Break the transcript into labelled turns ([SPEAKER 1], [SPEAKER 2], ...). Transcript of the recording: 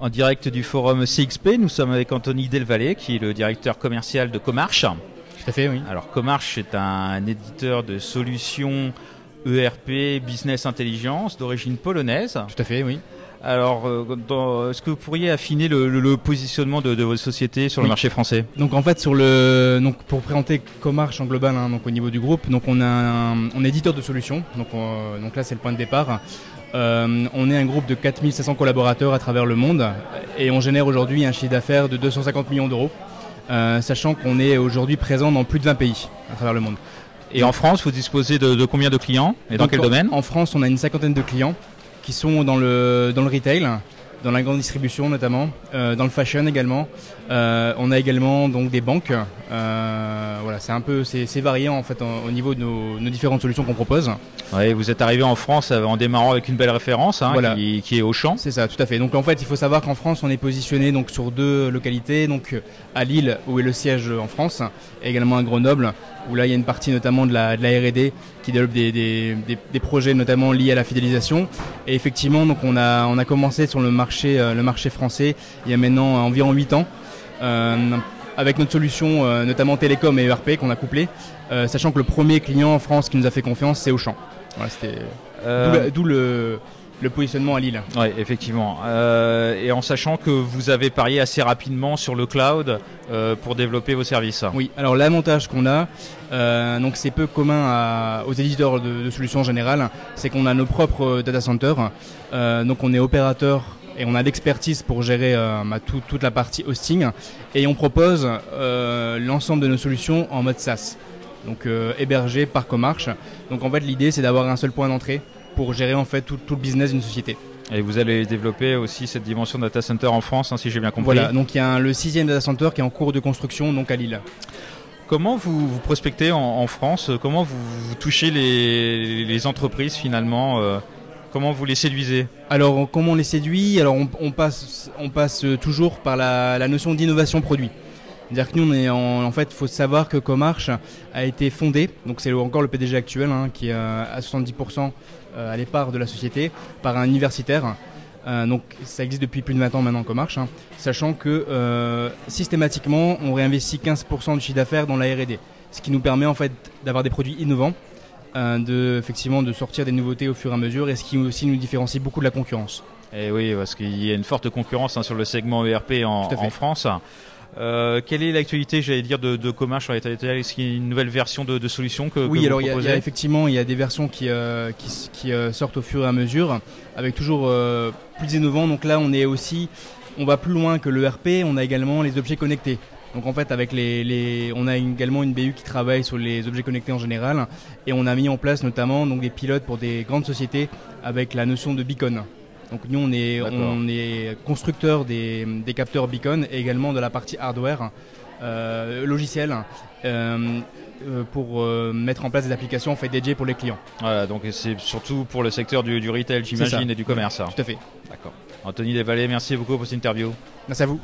[SPEAKER 1] En direct du forum CXP, nous sommes avec Anthony Delvalle, qui est le directeur commercial de Comarch.
[SPEAKER 2] Tout à fait, oui.
[SPEAKER 1] Alors Comarch est un éditeur de solutions ERP, Business Intelligence, d'origine polonaise.
[SPEAKER 2] Tout à fait, oui.
[SPEAKER 1] Alors, est-ce que vous pourriez affiner le positionnement de votre société sur le marché français?
[SPEAKER 2] Donc en fait, pour présenter Comarch en global, donc au niveau du groupe, donc on est éditeur de solutions. Donc là, c'est le point de départ. On est un groupe de 4500 collaborateurs à travers le monde et on génère aujourd'hui un chiffre d'affaires de 250 millions d'euros, sachant qu'on est aujourd'hui présent dans plus de 20 pays à travers le monde.
[SPEAKER 1] Et en France, vous disposez de combien de clients et dans quel domaine?
[SPEAKER 2] En France, on a une cinquantaine de clients qui sont dans le retail, dans la grande distribution notamment, dans le fashion également. On a également donc des banques. Voilà, c'est varié en fait au niveau de nos différentes solutions qu'on propose.
[SPEAKER 1] Ouais, vous êtes arrivé en France en démarrant avec une belle référence,
[SPEAKER 2] voilà.
[SPEAKER 1] qui est Auchan.
[SPEAKER 2] C'est ça, tout à fait. Donc en fait, il faut savoir qu'en France, on est positionné donc sur 2 localités, donc à Lille où est le siège en France, et également à Grenoble où là il y a une partie notamment de la R&D qui développe des projets notamment liés à la fidélisation. Et effectivement, donc on a commencé sur le marché français il y a maintenant environ 8 ans. Avec notre solution notamment télécom et ERP qu'on a couplé, sachant que le premier client en France qui nous a fait confiance, c'est Auchan. Voilà, d'où le positionnement à Lille.
[SPEAKER 1] Oui, effectivement. Et en sachant que vous avez parié assez rapidement sur le cloud pour développer vos services.
[SPEAKER 2] Oui, alors l'avantage qu'on a, donc c'est peu commun aux éditeurs de solutions en général, c'est qu'on a nos propres data centers. Donc on est opérateur et on a l'expertise pour gérer toute la partie hosting, et on propose l'ensemble de nos solutions en mode SaaS, donc hébergé par Comarch. Donc en fait l'idée c'est d'avoir un seul point d'entrée pour gérer en fait tout le business d'une société.
[SPEAKER 1] Et vous allez développer aussi cette dimension data center en France, si j'ai bien compris.
[SPEAKER 2] Voilà, donc il y a le 6e data center qui est en cours de construction, donc à Lille.
[SPEAKER 1] Comment vous prospectez en France? Comment vous touchez les entreprises finalement? Comment vous les séduisez?
[SPEAKER 2] Alors, comment on les séduit? Alors, on passe toujours par la notion d'innovation produit. C'est-à-dire que nous, en fait, il faut savoir que Comarch a été fondé, donc c'est encore le PDG actuel, qui est à 70% à l'épargne de la société, par un universitaire. Donc, ça existe depuis plus de 20 ans maintenant, Comarch, sachant que systématiquement, on réinvestit 15% du chiffre d'affaires dans la R&D, ce qui nous permet en fait d'avoir des produits innovants, effectivement de sortir des nouveautés au fur et à mesure, et ce qui aussi nous différencie beaucoup de la concurrence.
[SPEAKER 1] Et oui, parce qu'il y a une forte concurrence sur le segment ERP en France. Quelle est l'actualité, j'allais dire, de Comarch sur l'état des Est-ce qu'il y a une nouvelle version de solution que
[SPEAKER 2] oui,
[SPEAKER 1] vous
[SPEAKER 2] alors
[SPEAKER 1] proposez?
[SPEAKER 2] il y a des versions qui sortent au fur et à mesure, avec toujours plus innovants. Donc là, on va plus loin que l'ERP, on a également les objets connectés. Donc en fait, on a également une BU qui travaille sur les objets connectés en général, et on a mis en place notamment donc des pilotes pour des grandes sociétés avec la notion de beacon. Donc nous, on est constructeur des capteurs beacon, et également de la partie hardware, logiciel, pour mettre en place des applications en fait dédiées pour les clients.
[SPEAKER 1] Voilà, donc c'est surtout pour le secteur du retail, j'imagine, et du commerce.
[SPEAKER 2] Tout à fait.
[SPEAKER 1] D'accord. Anthony Delvalle, merci beaucoup pour cette interview.
[SPEAKER 2] Merci à vous.